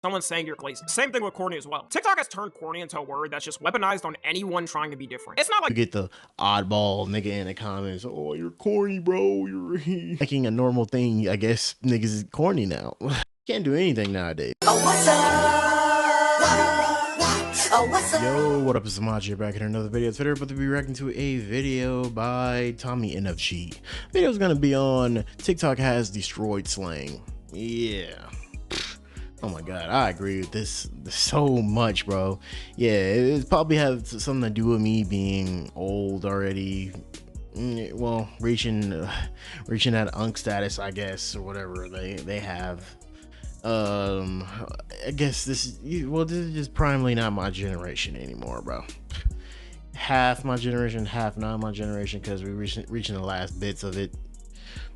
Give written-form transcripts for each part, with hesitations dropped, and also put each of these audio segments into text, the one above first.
someone saying you're lazy. Same thing with corny as well. TikTok has turned corny into a word that's just weaponized on anyone trying to be different. It's not like you get the oddball nigga in the comments, oh, you're corny, bro, you're making a normal thing. I guess niggas is corny now. Can't do anything nowadays. Oh, what's up? Oh, what's up? Yo, what up, it's Ahmadjay back in another video. Today we're about to be reacting to a video by Tommy NFG. Video is gonna be on TikTok has destroyed slang. Yeah. Oh my god, I agree with this so much, bro. Yeah, it probably has something to do with me being old already. Well, reaching that unk status, I guess, or whatever they have. I guess this is just primarily not my generation anymore, bro. Half my generation, half not my generation, because we're reaching the last bits of it.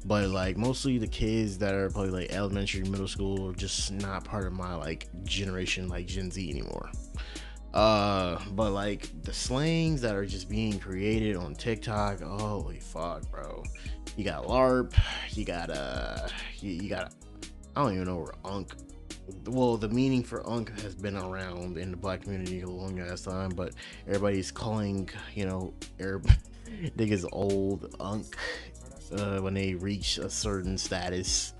But like mostly the kids that are probably like elementary, middle school, are just not part of my like generation, like Gen Z anymore. But like the slangs that are just being created on TikTok, holy fuck, bro. You got LARP, you got you got, I don't even know where unk, well, the meaning for unk has been around in the black community a long ass time, but everybody's calling, you know, niggas old unk when they reach a certain status.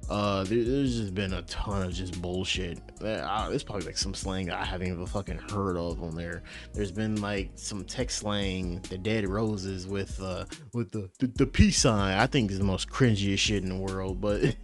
There's just been a ton of just bullshit. There's probably like some slang I haven't even fucking heard of on there. There's been like some text slang, the dead roses with the peace sign. I think is the most cringiest shit in the world, but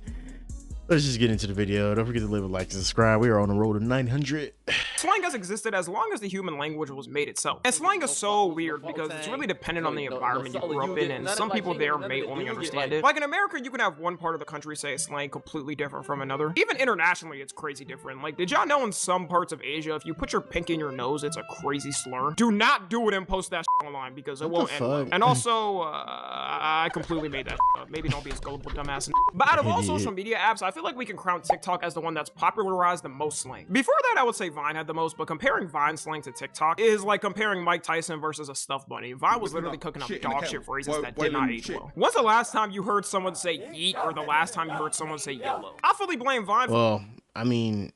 let's just get into the video. Don't forget to leave a like and subscribe. We are on the road to 900. slang has existed as long as the human language was made itself. And slang is so weird because it's really dependent on the environment you grew up in, and some people there may only understand it. Like in America, you can have one part of the country say a slang completely different from another. Even internationally, it's crazy different. Like, did y'all know in some parts of Asia, if you put your pinky in your nose, it's a crazy slur? Do not do it and post that shit online because it won't end well. And also, I completely made that up. Maybe don't be as gullible, dumbass. But out of all social media apps, I feel like we can crown TikTok as the one that's popularized the most slang. Before that, I would say Vine had the most, but comparing Vine slang to TikTok is like comparing Mike Tyson versus a stuffed bunny. Vine was literally cooking up dog shit phrases that did not age well. When's the last time you heard someone say yeet, or the last time you heard someone say yellow? I fully blame Vine. Well, I mean,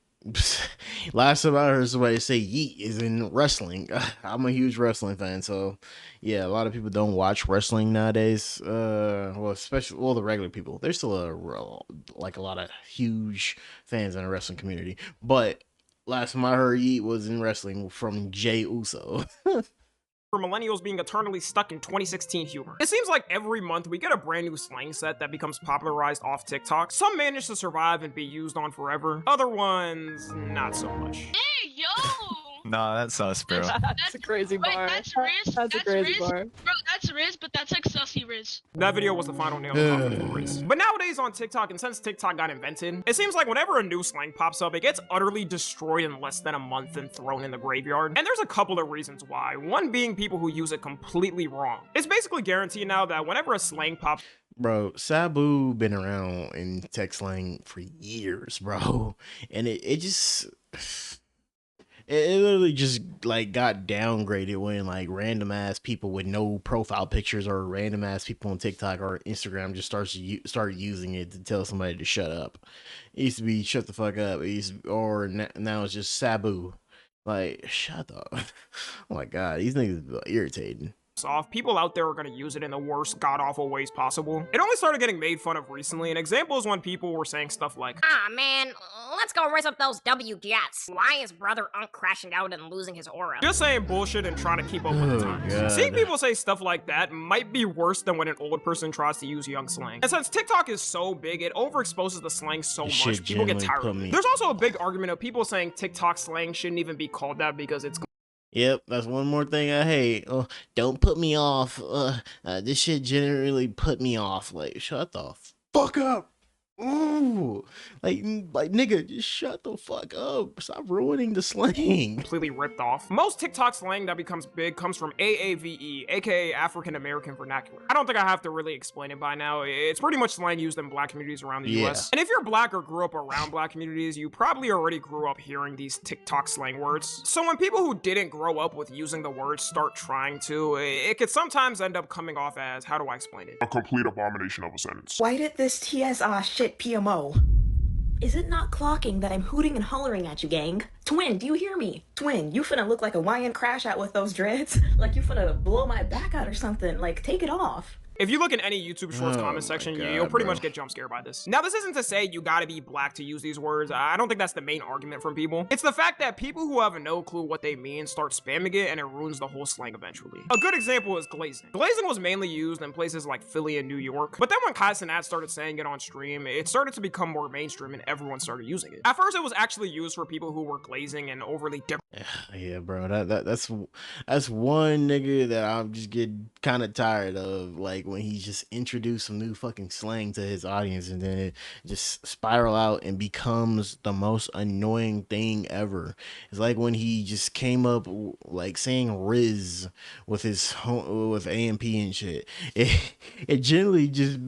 last time I heard somebody say yeet is in wrestling. I'm a huge wrestling fan, so yeah, a lot of people don't watch wrestling nowadays. Well, especially the regular people. There's still a lot of huge fans in the wrestling community, but last time I heard yeet was in wrestling from Jey Uso. For millennials being eternally stuck in 2016 humor. It seems like every month we get a brand new slang set that becomes popularized off TikTok. Some manage to survive and be used on forever. Other ones, not so much. Hey, yo! Nah, that's us, bro. That's a crazy bar. Wait, that's Riz? That's a crazy bar. Bro, that's Riz, but that's like sussy Riz. That video was the final nail in the coffin for Riz. But nowadays on TikTok, and since TikTok got invented, it seems like whenever a new slang pops up, it gets utterly destroyed in less than a month and thrown in the graveyard. And there's a couple of reasons why. One being people who use it completely wrong. It's basically guaranteed now that whenever a slang pops, bro, Sabu been around in tech slang for years, bro, and it just it literally just like got downgraded when like random ass people with no profile pictures or random ass people on TikTok or Instagram just started using it to tell somebody to shut up. It used to be shut the fuck up. Now it's just Sabu. Like, shut up. Oh my god, these niggas are irritating. Off, people out there are going to use it in the worst god-awful ways possible. It only started getting made fun of recently. An example is when people were saying stuff like, "Ah man, let's go raise up those W jets. Why is brother Unk crashing out and losing his aura?" Just saying bullshit and trying to keep up with the times. God. Seeing people say stuff like that might be worse than when an old person tries to use young slang. And since TikTok is so big, it overexposes the slang so much, people get tired of it. There's also a big argument of people saying TikTok slang shouldn't even be called that because it's Yep, that's one more thing I hate. Oh, don't put me off. This shit generally put me off. Like, shut the fuck up. Ooh, like nigga, just shut the fuck up. Stop ruining the slang. Completely ripped off. Most TikTok slang that becomes big comes from AAVE, aka African American vernacular. I don't think I have to really explain it by now. It's pretty much slang used in black communities around the US. And if you're black or grew up around black communities, you probably already grew up hearing these TikTok slang words. So when people who didn't grow up with using the words start trying to, it could sometimes end up coming off as, how do I explain it? A complete abomination of a sentence. Why did this TSR shit PMO? Is it not clocking that I'm hooting and hollering at you, gang? Twin, do you hear me? Twin, you finna look like a YN crash out with those dreads. Like you finna blow my back out or something. Like, take it off. If you look in any YouTube Shorts Oh comment my section, God, you'll pretty bro. much get jump scared by this. Now, this isn't to say you gotta be black to use these words. I don't think that's the main argument from people. It's the fact that people who have no clue what they mean start spamming it and it ruins the whole slang eventually. A good example is glazing. Glazing was mainly used in places like Philly and New York, but then when Kai Cenat started saying it on stream, it started to become more mainstream and everyone started using it. At first, it was actually used for people who were glazing and overly Yeah, bro. That's one nigga that I'm just getting kind of tired of. Like when he just introduced some new fucking slang to his audience, and then it just spiral out and becomes the most annoying thing ever. It's like when he just came up like saying Riz with with AMP and shit. It generally just.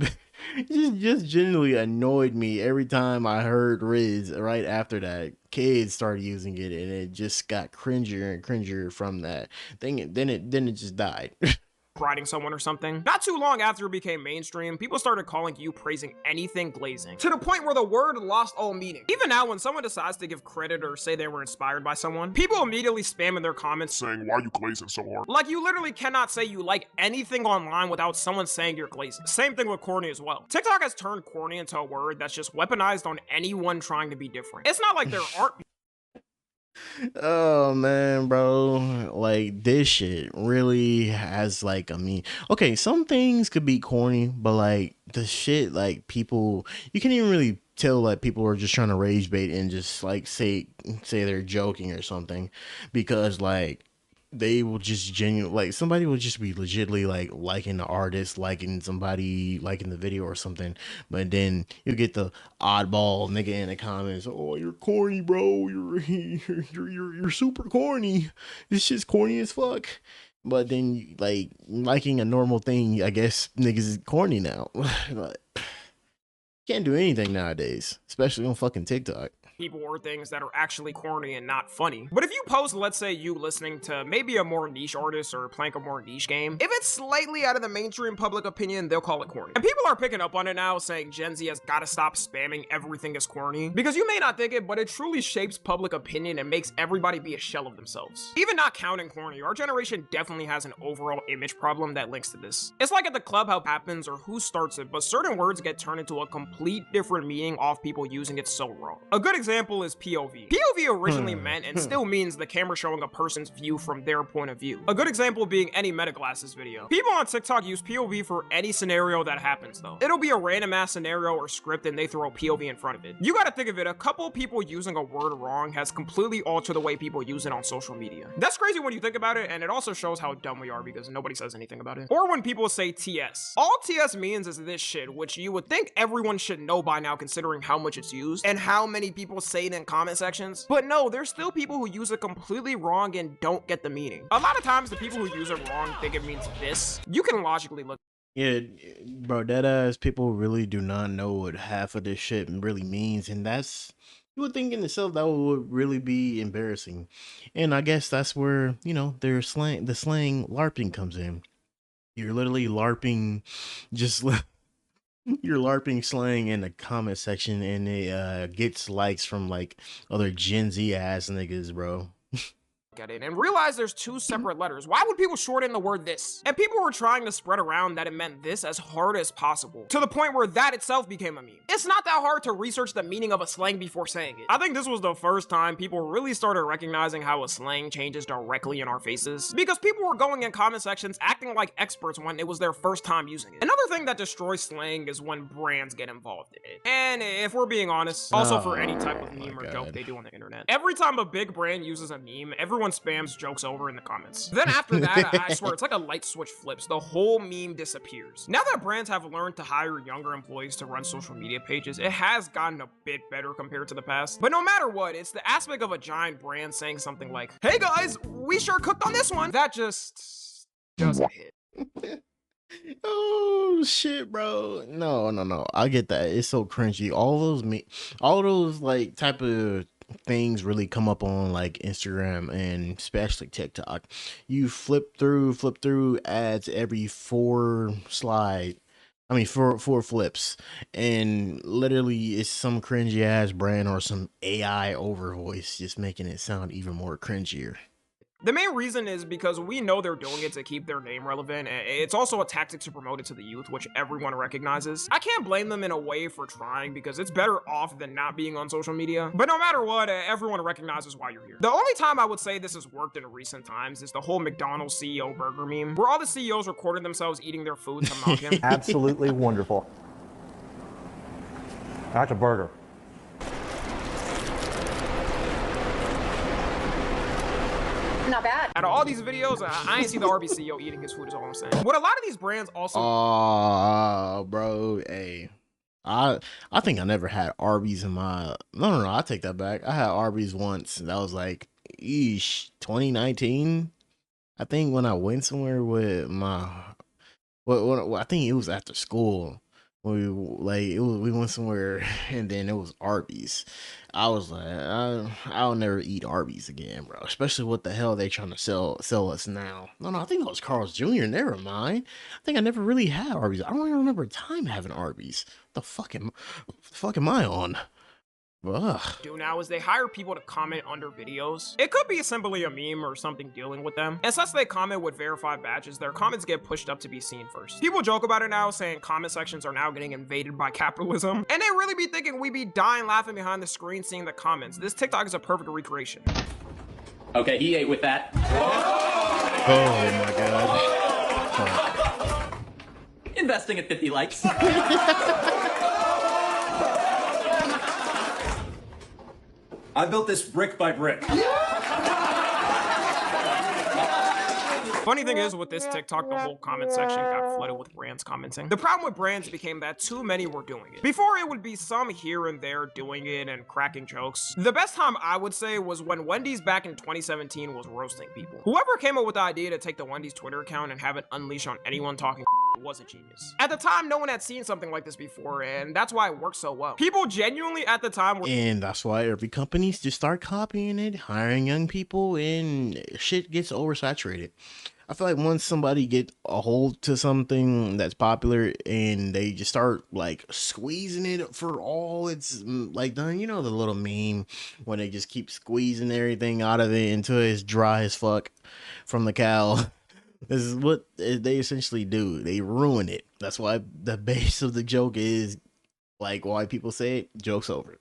Just genuinely annoyed me every time I heard Riz. Right after that, kids started using it, and it just got cringier and cringier from that thing. Then it just died. riding someone or something. Not too long after it became mainstream, people started calling you praising anything glazing, to the point where the word lost all meaning. Even now, when someone decides to give credit or say they were inspired by someone, people immediately spam in their comments saying, why are you glazing so hard? like you literally cannot say you like anything online without someone saying you're glazing. Same thing with corny as well. TikTok has turned corny into a word that's just weaponized on anyone trying to be different. It's not like there aren't Oh man, bro, like this shit really has like, I mean, okay, some things could be corny, but like the shit, like people, you can't even really tell that people are just trying to rage bait and just like say they're joking or something, because like they will just genuine, like somebody will just be legitimately like liking the artist, liking somebody, liking the video or something, but then you get the oddball nigga in the comments, oh you're corny bro, you're super corny, this shit's corny as fuck. But then like liking a normal thing, I guess niggas is corny now. Like, can't do anything nowadays, especially on fucking TikTok. people or things that are actually corny and not funny. But if you post, let's say you listening to maybe a more niche artist or playing a more niche game, if it's slightly out of the mainstream public opinion, they'll call it corny. And people are picking up on it now, saying Gen Z has gotta stop spamming everything as corny. Because you may not think it, but it truly shapes public opinion and makes everybody be a shell of themselves. Even not counting corny, our generation definitely has an overall image problem that links to this. It's like at the club how it happens or who starts it, but certain words get turned into a complete different meaning off people using it so wrong. A good example is POV. POV originally meant and still means the camera showing a person's view from their point of view. A good example being any Meta Glasses video. People on TikTok use POV for any scenario that happens though. It'll be a random ass scenario or script and they throw POV in front of it. You gotta think of it, a couple people using a word wrong has completely altered the way people use it on social media. That's crazy when you think about it, and it also shows how dumb we are because nobody says anything about it. Or when people say TS. All TS means is this shit, which you would think everyone should know by now considering how much it's used and how many people say it in comment sections. But no, there's still people who use it completely wrong and don't get the meaning. A lot of times the people who use it wrong think it means this. You can logically look. Yeah, bro, that ass people really do not know what half of this shit really means, and that's, you would think in itself that would really be embarrassing. And I guess that's where, you know, the slang LARPing comes in. You're literally LARPing, just you're LARPing slang in the comment section, and it gets likes from like other Gen Z ass niggas, bro. At it and realize there's two separate letters. Why would people shorten the word this? And people were trying to spread around that it meant this as hard as possible, to the point where that itself became a meme. It's not that hard to research the meaning of a slang before saying it. I think this was the first time people really started recognizing how a slang changes directly in our faces, because people were going in comment sections acting like experts when it was their first time using it. Another thing that destroys slang is when brands get involved in it. And if we're being honest, also for any type of meme or joke they do on the internet. Every time a big brand uses a meme, everyone spams jokes over in the comments. Then after that, I swear, it's like a light switch flips. The whole meme disappears. Now that brands have learned to hire younger employees to run social media pages, it has gotten a bit better compared to the past. But no matter what, it's the aspect of a giant brand saying something like, hey guys, we sure cooked on this one. That just doesn't hit. Oh shit, bro. No. I get that. It's so cringy. All those like type of things really come up on like Instagram and especially TikTok. You flip through ads every 4 slide I mean, four flips, and literally it's some cringy ass brand or some AI over voice just making it sound even more cringier. The main reason is because we know they're doing it to keep their name relevant. It's also a tactic to promote it to the youth, which everyone recognizes. I can't blame them in a way for trying because it's better off than not being on social media. But no matter what, everyone recognizes why you're here. The only time I would say this has worked in recent times is the whole McDonald's CEO burger meme, where all the CEOs recorded themselves eating their food to mock him. Absolutely wonderful. That's a burger. Not bad. Out of all these videos, I ain't see the Arby's CEO eating his food is all I'm saying. What a lot of these brands also... Oh, bro, hey. I think I never had Arby's in my... No, I take that back. I had Arby's once, and that was like, 2019. I think when I went somewhere with my... Well, I think it was after school. We went somewhere and then it was Arby's. I was like, I'll never eat Arby's again, bro. Especially what the hell they trying to sell us now. No, I think that was Carl's Jr. Never mind. I think I never really had Arby's. I don't even remember a time having Arby's. The fuck am I on? Ugh. Do now is they hire people to comment under videos. It could be simply a meme or something dealing with them. And since they comment with verified badges, their comments get pushed up to be seen first. People joke about it now, saying comment sections are now getting invaded by capitalism. And they really be thinking we be dying laughing behind the screen seeing the comments. This TikTok is a perfect recreation. Okay, he ate with that. Oh my god. Investing at 50 likes. I built this brick by brick. Funny thing is, with this TikTok, the whole comment section got flooded with brands commenting. The problem with brands became that too many were doing it. Before, it would be some here and there doing it and cracking jokes. The best time I would say was when Wendy's back in 2017 was roasting people. Whoever came up with the idea to take the Wendy's Twitter account and have it unleash on anyone talking was a genius. At the time, no one had seen something like this before, and that's why it worked so well. People genuinely at the time were— And that's why every companies just start copying it, hiring young people, and shit gets oversaturated. I feel like once somebody get a hold to something that's popular and they just start like squeezing it for all it's like done, you know, the little meme when they just keep squeezing everything out of it until it's dry as fuck from the cow. This is what they essentially do. They ruin it. That's why the base of the joke is like why people say it, joke's over.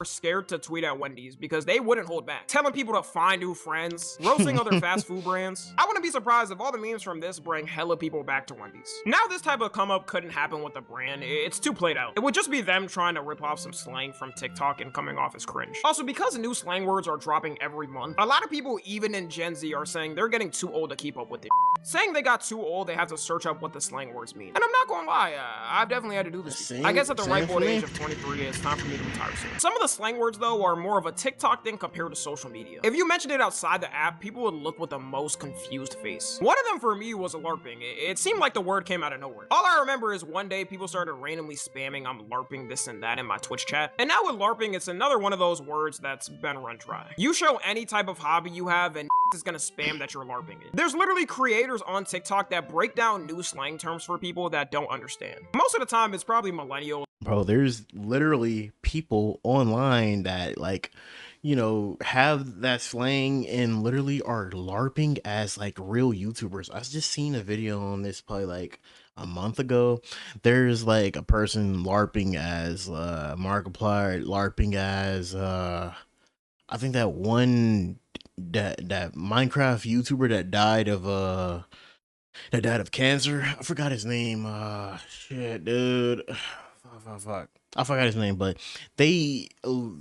Scared to tweet at Wendy's because they wouldn't hold back, telling people to find new friends, roasting other fast food brands. I wouldn't be surprised if all the memes from this bring hella people back to Wendy's. Now this type of come up couldn't happen with the brand. It's too played out. It would just be them trying to rip off some slang from TikTok and coming off as cringe. Also, because new slang words are dropping every month, a lot of people even in Gen Z are saying they're getting too old to keep up with it. Saying they got too old, they have to search up what the slang words mean. And I'm not gonna lie, I've definitely had to do this before. I guess at the ripe old age of 23, it's time for me to retire soon. Some of the slang words though are more of a TikTok thing compared to social media. If you mentioned it outside the app, people would look with the most confused face. One of them for me was LARPing. It seemed like the word came out of nowhere. All I remember is one day people started randomly spamming I'm LARPing this and that in my Twitch chat. And now with LARPing, it's another one of those words that's been run dry. You show any type of hobby you have and is gonna spam that you're LARPing it. There's literally creators on TikTok that break down new slang terms for people that don't understand. Most of the time, it's probably millennials. Bro, there's literally people online that like, you know, have that slang and literally are LARPing as like real YouTubers. I just seen a video on this probably like a month ago. There's like a person LARPing as Markiplier, LARPing as I think that one that Minecraft YouTuber that died of cancer. I forgot his name. Shit, dude. Fuck. I forgot his name, but they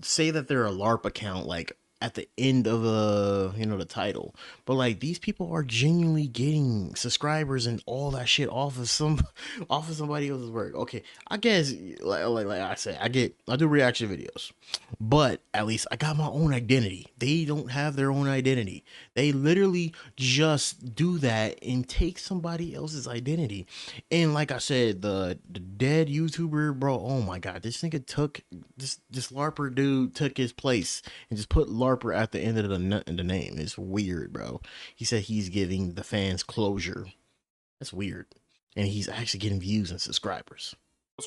say that they're a LARP account, like at the end of the title. But like these people are genuinely getting subscribers and all that shit off of somebody else's work. Okay, I guess like I said, I do reaction videos, but at least I got my own identity. They don't have their own identity. They literally just do that and take somebody else's identity. And like I said, the dead YouTuber, bro, oh my god, this nigga took this LARPer dude took his place and just put LARPer at the end of the name. It's weird, bro. He said he's giving the fans closure. That's weird. and he's actually getting views and subscribers.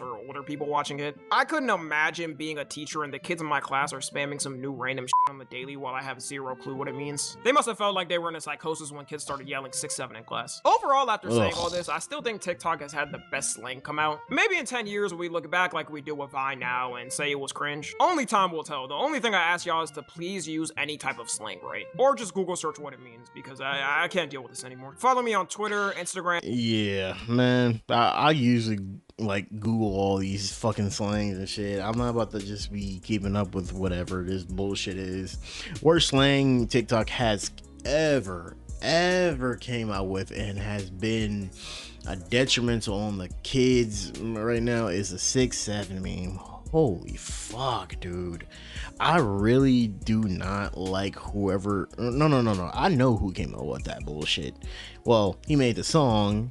Or older people watching it. I couldn't imagine being a teacher and the kids in my class are spamming some new random shit on the daily while I have zero clue what it means. They must have felt like they were in a psychosis when kids started yelling 6-7 in class. Overall, after saying all this, I still think TikTok has had the best slang come out. Maybe in 10 years we look back like we do with Vine now and say it was cringe. Only time will tell. The only thing I ask y'all is to please use any type of slang, right? Or just Google search what it means, because I can't deal with this anymore. Follow me on Twitter, Instagram. Yeah, man. I usually like Google all these fucking slangs and shit. I'm not about to just be keeping up with whatever this bullshit is. Worst slang TikTok has ever came out with and has been a detrimental on the kids right now is a 6-7 meme. Holy fuck, dude. I really do not like whoever. No. I know who came up with that bullshit. Well, he made the song,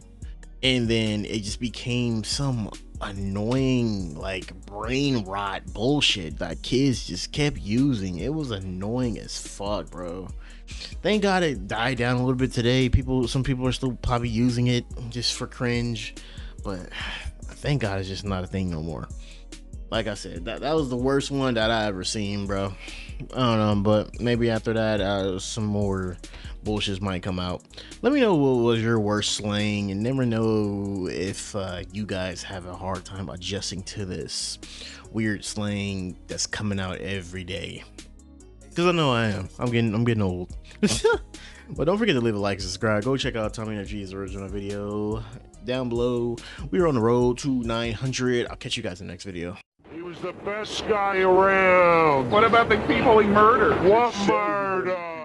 and then it just became some annoying, like, brain rot bullshit that kids just kept using. It was annoying as fuck, bro. Thank God it died down a little bit today. Some people are still probably using it just for cringe, but thank God it's just not a thing no more. Like I said, that was the worst one that I ever seen, bro. I don't know, but maybe after that, some more bullshits might come out. Let me know what was your worst slang, and never know if you guys have a hard time adjusting to this weird slang that's coming out every day. Because I know I am. I'm getting old. But don't forget to leave a like and subscribe. Go check out Tommy Energy's original video down below. We're on the road to 900. I'll catch you guys in the next video. He was the best guy around. What about the people he murdered? What murder?